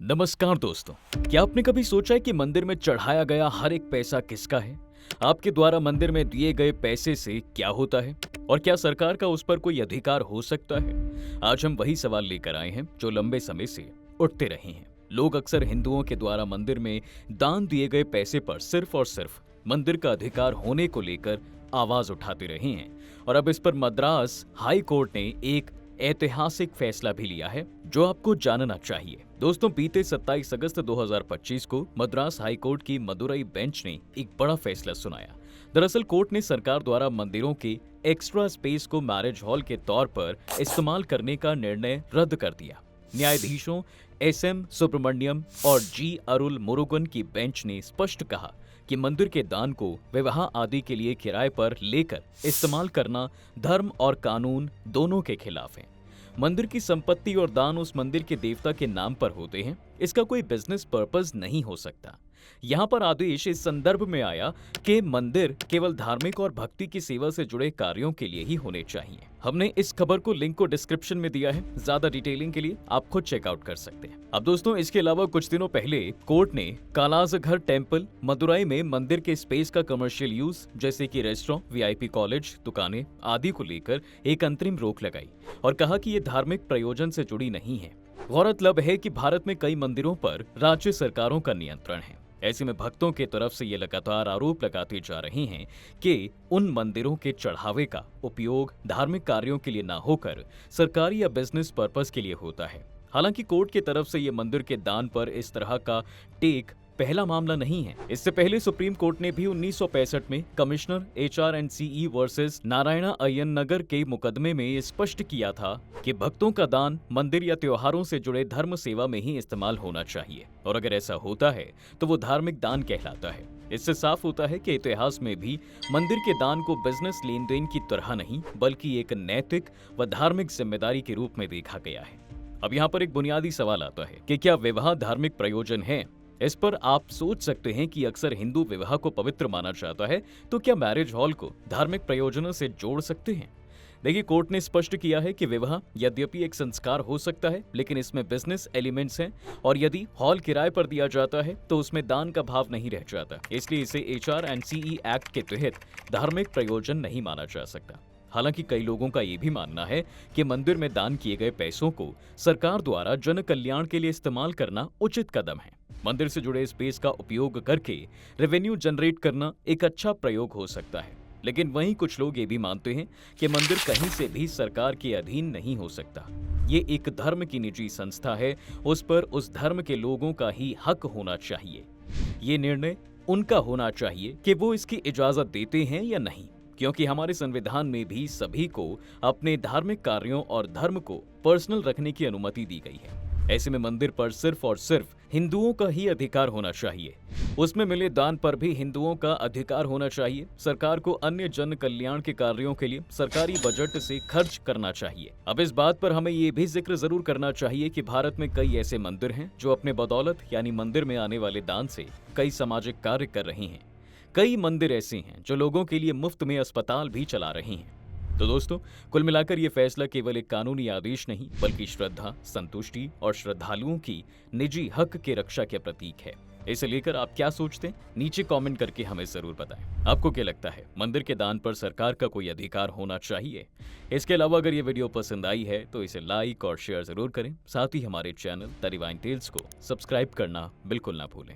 नमस्कार दोस्तों। क्या आपने कभी सोचा है कि मंदिर में चढ़ाया गया हर एक पैसा किसका है? आपके द्वारा मंदिर में दिए गए पैसे से क्या होता है और क्या सरकार का उस पर कोई अधिकार हो सकता है? आज हम वही सवाल लेकर आए हैं जो लंबे समय से उठते रहे हैं। लोग अक्सर हिंदुओं के द्वारा मंदिर में दान दिए गए पैसे पर सिर्फ और सिर्फ मंदिर का अधिकार होने को लेकर आवाज उठाते रहे हैं और अब इस पर मद्रास हाई कोर्ट ने एक ऐतिहासिक फैसला भी लिया है जो आपको जानना चाहिए। दोस्तों, बीते 27 अगस्त 2025 को मद्रास हाई कोर्ट की मदुरई बेंच ने एक बड़ा फैसला सुनाया। दरअसल कोर्ट ने सरकार द्वारा मंदिरों के एक्स्ट्रा स्पेस को मैरिज हॉल के तौर पर इस्तेमाल करने का निर्णय रद्द कर दिया। न्यायाधीशों एस.एम. सुब्रमण्यम और जी. अरुल मुरुगन की बेंच ने स्पष्ट कहा कि मंदिर के दान को विवाह आदि के लिए किराए पर लेकर इस्तेमाल करना धर्म और कानून दोनों के खिलाफ है। मंदिर की संपत्ति और दान उस मंदिर के देवता के नाम पर होते हैं, इसका कोई बिजनेस पर्पस नहीं हो सकता। यहाँ पर आदेश इस संदर्भ में आया कि मंदिर केवल धार्मिक और भक्ति की सेवा से जुड़े कार्यों के लिए ही होने चाहिए। हमने इस खबर को लिंक को डिस्क्रिप्शन में दिया है, ज्यादा डिटेलिंग के लिए आप खुद चेकआउट कर सकते हैं। अब दोस्तों, इसके अलावा कुछ दिनों पहले कोर्ट ने कालाजघर टेम्पल मदुरई में मंदिर के स्पेस का कमर्शियल यूज जैसे कि रेस्टोरेंट, वीआईपी कॉलेज, दुकानें आदि को लेकर एक अंतरिम रोक लगाई और कहा कि ये धार्मिक प्रयोजन से जुड़ी नहीं है। गौरतलब है कि भारत में कई मंदिरों पर राज्य सरकारों का नियंत्रण है। ऐसे में भक्तों के तरफ से ये लगातार आरोप लगाते जा रहे हैं कि उन मंदिरों के चढ़ावे का उपयोग धार्मिक कार्यों के लिए न होकर सरकारी या बिजनेस पर्पस के लिए होता है। हालांकि कोर्ट की तरफ से ये मंदिर के दान पर इस तरह का टेक पहला मामला नहीं है। इससे पहले सुप्रीम कोर्ट ने भी 1965 में commissioner HRNCE versus Narayana Ayyan Nagar के मुकदमे में स्पष्ट किया था कि भक्तों का दान मंदिर या त्योहारों से जुड़े धर्म सेवा में ही इस्तेमाल होना चाहिए और अगर ऐसा होता है तो वो धार्मिक दान कहलाता है। इससे साफ होता है कि इतिहास में भी मंदिर के दान को बिजनेस लेन देन की तरह नहीं बल्कि एक नैतिक व धार्मिक जिम्मेदारी के रूप में देखा गया है। अब यहाँ पर एक बुनियादी सवाल आता है कि क्या विवाह धार्मिक प्रयोजन है? इस पर आप सोच सकते हैं कि अक्सर हिंदू विवाह को पवित्र माना जाता है, तो क्या मैरिज हॉल को धार्मिक प्रयोजनों से जोड़ सकते हैं? देखिए, कोर्ट ने स्पष्ट किया है कि विवाह यद्यपि एक संस्कार हो सकता है, लेकिन इसमें बिजनेस एलिमेंट्स हैं और यदि हॉल किराए पर दिया जाता है तो उसमें दान का भाव नहीं रह जाता। इसलिए इसे HRNCE एक्ट के तहत धार्मिक प्रयोजन नहीं माना जा सकता। हालांकि कई लोगों का ये भी मानना है कि मंदिर में दान किए गए पैसों को सरकार द्वारा जन कल्याण के लिए इस्तेमाल करना उचित कदम है। मंदिर से जुड़े स्पेस का उपयोग करके रेवेन्यू जनरेट करना एक अच्छा प्रयोग हो सकता है, लेकिन वहीं कुछ लोग ये भी मानते हैं कि मंदिर कहीं से भी सरकार के अधीन नहीं हो सकता। ये एक धर्म की निजी संस्था है, उस पर उस धर्म के लोगों का ही हक होना चाहिए। ये निर्णय उनका होना चाहिए कि वो इसकी इजाजत देते हैं या नहीं, क्योंकि हमारे संविधान में भी सभी को अपने धार्मिक कार्यों और धर्म को पर्सनल रखने की अनुमति दी गई है। ऐसे में मंदिर पर सिर्फ और सिर्फ हिंदुओं का ही अधिकार होना चाहिए। उसमें मिले दान पर भी हिंदुओं का अधिकार होना चाहिए। सरकार को अन्य जन कल्याण के कार्यों के लिए सरकारी बजट से खर्च करना चाहिए। अब इस बात पर हमें ये भी जिक्र जरूर करना चाहिए कि भारत में कई ऐसे मंदिर हैं जो अपने बदौलत यानी मंदिर में आने वाले दान से कई सामाजिक कार्य कर रहे हैं। कई मंदिर ऐसे हैं जो लोगों के लिए मुफ्त में अस्पताल भी चला रहे हैं। तो दोस्तों, कुल मिलाकर ये फैसला केवल एक कानूनी आदेश नहीं बल्कि श्रद्धा, संतुष्टि और श्रद्धालुओं की निजी हक के रक्षा के प्रतीक है। इसे लेकर आप क्या सोचते हैं? नीचे कमेंट करके हमें जरूर बताएं। आपको क्या लगता है, मंदिर के दान पर सरकार का कोई अधिकार होना चाहिए? इसके अलावा अगर ये वीडियो पसंद आई है तो इसे लाइक और शेयर जरूर करें। साथ ही हमारे चैनल द डिवाइन टेल्स को सब्सक्राइब करना बिल्कुल ना भूलें।